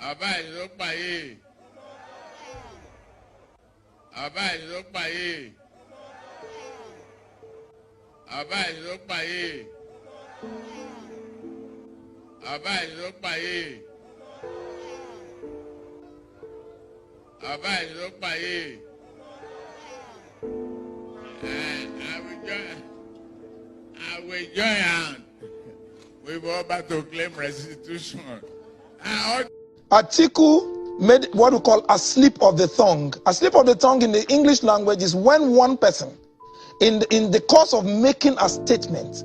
Àbá ìlú pààyè. Àbá ìlú pààyè. Àbá ìlú pààyè. Àbá ìlú pààyè. Àbá ìlú pààyè. I will join hands with Oba to claim restitution. Atiku made what we call a slip of the tongue. A slip of the tongue in the English language is when one person, in the course of making a statement,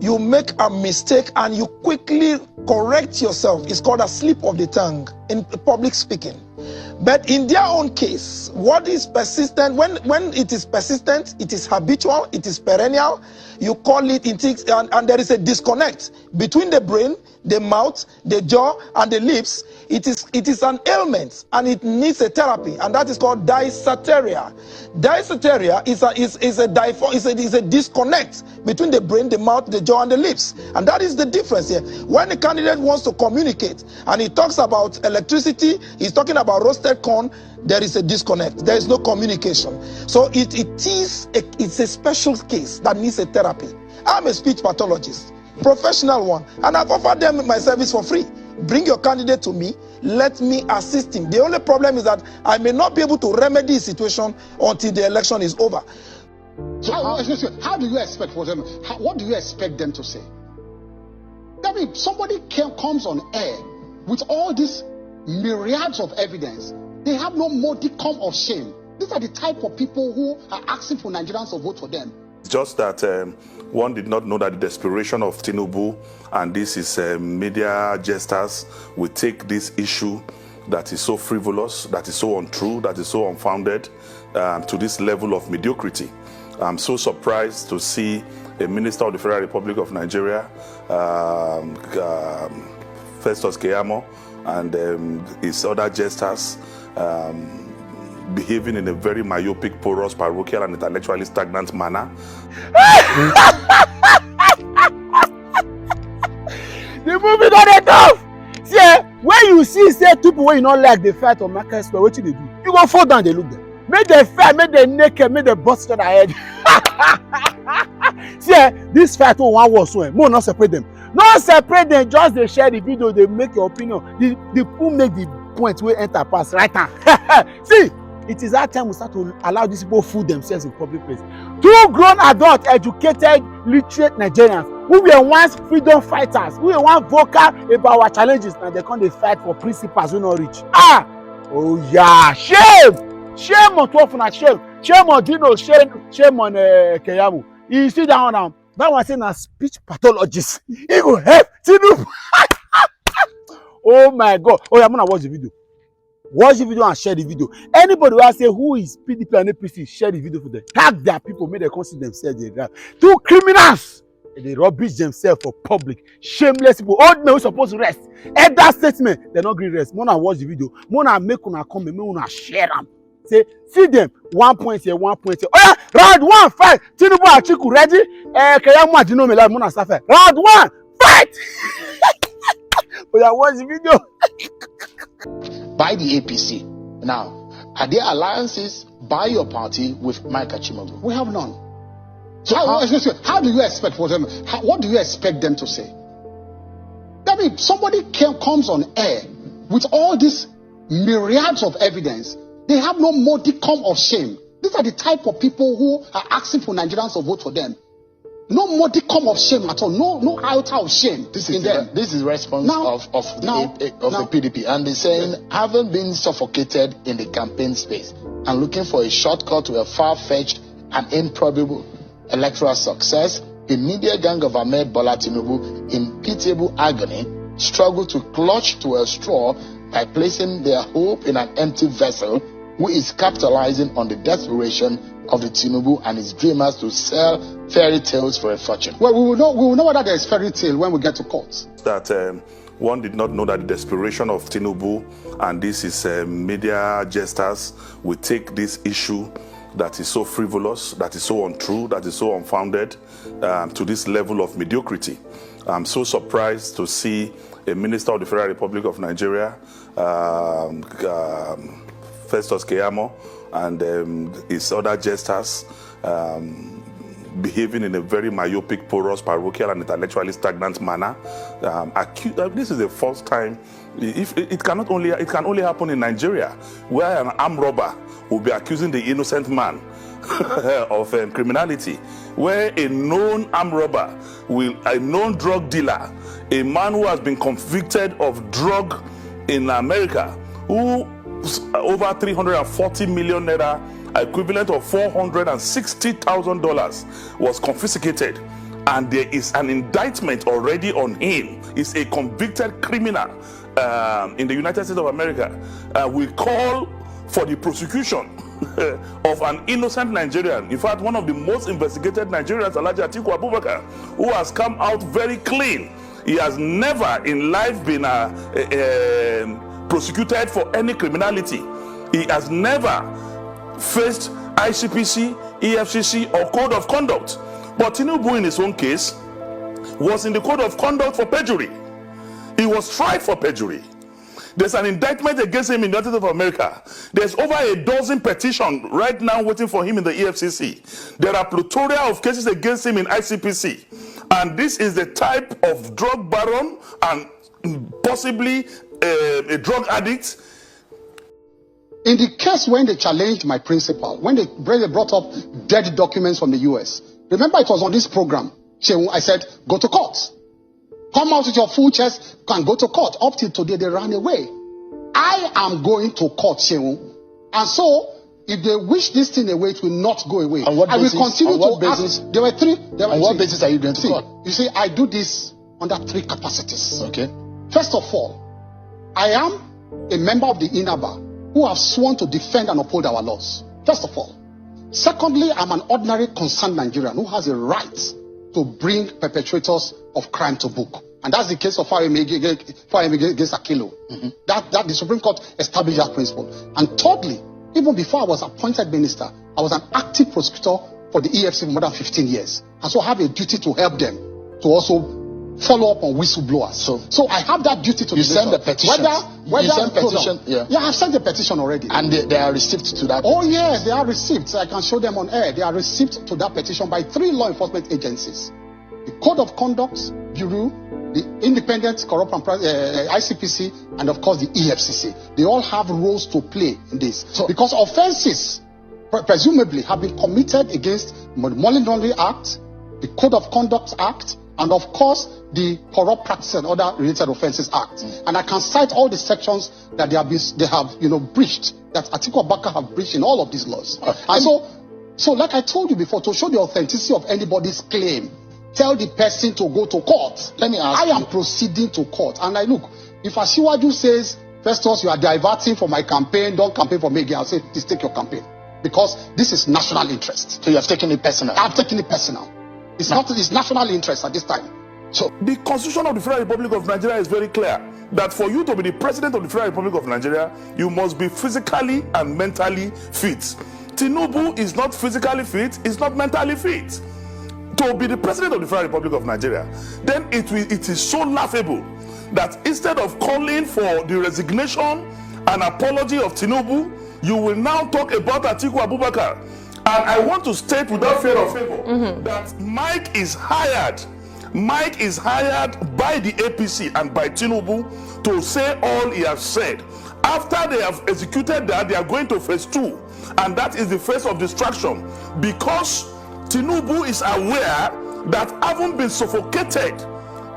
you make a mistake and you quickly correct yourself. It's called a slip of the tongue in public speaking. But in their own case, what is persistent, when it is persistent, it is habitual, it is perennial, you call it, and there is a disconnect between the brain, the mouth, the jaw, and the lips. It is an ailment, and it needs a therapy, and that is called dysenteria. Dysenteria is a disconnect between the brain, the mouth, the jaw, and the lips, and that is the difference here. When a candidate wants to communicate, and he talks about electricity, he's talking about roasted corn, there is a disconnect. There is no communication. So it's a special case that needs a therapy. I'm a speech pathologist, professional one, and I've offered them my service for free. Bring your candidate to me, let me assist him. The only problem is that I may not be able to remedy the situation until the election is over. So how do you expect for them? What do you expect them to say? I mean, somebody comes on air with all these myriads of evidence. They have no modicum of shame. These are the type of people who are asking for Nigerians to vote for them. Just that one did not know that the desperation of Tinubu and this is media jesters will take this issue that is so frivolous, that is so untrue, that is so unfounded to this level of mediocrity. I'm so surprised to see a minister of the Federal Republic of Nigeria, Festus Keyamo, and his other jesters behaving in a very myopic, porous, parochial, and intellectually stagnant manner. The movie not enough. See, when you see say two people when you not like the fight on Market Square, what do they do? You go fall down, they look them. Make them fight, make them naked, make them bust on their head. See, this fight on one was so more not separate them. Not separate them, just they share the video, they make your opinion. The who make the point where enter pass right now. See, it is that time we start to allow these people fool themselves in public place. Two grown adult, educated, literate Nigerians who were once freedom fighters, who were once vocal about our challenges, and they can't fight for principles who not reach. Oh yeah, shame! Shame on 12 and shame. Shame on Dino, shame on Keyamo. You see that one now. That one saying a speech pathologist. He will help Tinubu. Oh my God. Oh, I'm gonna watch the video. Watch the video and share the video. Anybody who say who is PDP and APC, share the video for them. Tag their people, make them consider themselves. Two criminals. They rubbish themselves for public. Shameless people. Old men who supposed to rest. At that statement, they're not going to rest. Mona watch the video. Mona make una comment. Mona share them. Say, see them. 1 point here, 1 point here. Oh yeah, round 1, fight. Tinubu Achiku ready? Keyamo Dino Melaye, Mona Safe. Round 1, fight. Oh yeah, watch the video. By the APC. Now, are there alliances by your party with Mike Keyamo? We have none. So how do you expect for them? What do you expect them to say? I mean, somebody comes on air with all these myriads of evidence. They have no modicum of shame. These are the type of people who are asking for Nigerians to vote for them. No modicum of shame at all. No iota of shame. This is response of the PDP, and they're saying, having been suffocated in the campaign space and looking for a shortcut to a far-fetched and improbable electoral success, the media gang of Ahmed Bola Tinubu, in pitiable agony, struggle to clutch to a straw by placing their hope in an empty vessel, who is capitalizing on the desperation of the Tinubu and his dreamers to sell fairy tales for a fortune. Well, we will know whether there is fairy tale when we get to court. That one did not know that the desperation of Tinubu and this is media jesters will take this issue that is so frivolous, that is so untrue, that is so unfounded, to this level of mediocrity. I'm so surprised to see a minister of the Federal Republic of Nigeria, Festus Keyamo, and his other jesters behaving in a very myopic, porous, parochial, and intellectually stagnant manner. This is the first time. It can only happen in Nigeria, where an armed robber will be accusing the innocent man of criminality, where a known armed robber a known drug dealer, a man who has been convicted of drug in America, who over 340 million naira, equivalent of $460,000, was confiscated, and there is an indictment already on him. He's a convicted criminal in the United States of America. We call for the prosecution of an innocent Nigerian. In fact, one of the most investigated Nigerians, Alhaji Atiku Abubakar, who has come out very clean. He has never in life been prosecuted for any criminality. He has never faced ICPC, EFCC, or code of conduct. But Tinubu, in his own case, was in the code of conduct for perjury. He was tried for perjury. There's an indictment against him in the United States of America. There's over a dozen petitions right now waiting for him in the EFCC. There are plethora of cases against him in ICPC. And this is the type of drug baron and possibly a drug addict. In the case when they challenged my principal, when they brought up dead documents from the US, remember it was on this program, I said, go to court. Come out with your full chest, can go to court. Up till today, they ran away. I am going to court, Shehu. And so, if they wish this thing away, it will not go away. On what basis? I will continue on what to basis? ask. There were three. On what basis are you going to court? You see, I do this under three capacities. Okay. First of all, I am a member of the INABA who have sworn to defend and uphold our laws. First of all. Secondly, I'm an ordinary concerned Nigerian who has a right to bring perpetrators of crime to book. And that's the case of Faremi against Akilo. That the Supreme Court established that principle. And thirdly, even before I was appointed minister, I was an active prosecutor for the EFCC for more than 15 years. And so I have a duty to help them to also follow up on whistleblowers. So I have that duty to you send the petition. You send petition? Yeah, I've sent the petition already. And they are received to that petition. Oh yes, they are received. I can show them on air. They are received to that petition by 3 law enforcement agencies. The Code of Conduct Bureau, the Independent Corrupt and ICPC, and of course the EFCC. They all have roles to play in this. Because offenses presumably have been committed against the Money Laundering Act, the Code of Conduct Act, and of course the Corrupt Practices and Other Related Offences Act. And I can cite all the sections that they have breached, that Atiku Abubakar have breached in all of these laws. And so like I told you before, to show the authenticity of anybody's claim, tell the person to go to court. Let me ask I am proceeding to court. And look, if Asiwaju says, Festus, you are diverting for my campaign, don't campaign for me again, I'll say, please take your campaign. Because this is national interest. So you have taken it personal? I've taken it personal. It's national interest at this time. So the Constitution of the Federal Republic of Nigeria is very clear that for you to be the President of the Federal Republic of Nigeria, you must be physically and mentally fit. Tinubu is not physically fit, is not mentally fit. To be the President of the Federal Republic of Nigeria, then it is so laughable that instead of calling for the resignation and apology of Tinubu, you will now talk about Atiku Abubakar. And I want to state without fear of favor that Mike is hired by the APC and by Tinubu to say all he has said. After they have executed that, they are going to phase 2, and that is the phase of distraction, because Tinubu is aware that having been suffocated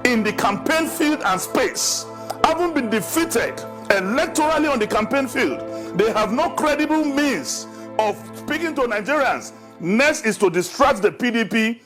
in the campaign field and space, having been defeated electorally on the campaign field, they have no credible means of speaking to Nigerians. Next is to distract the PDP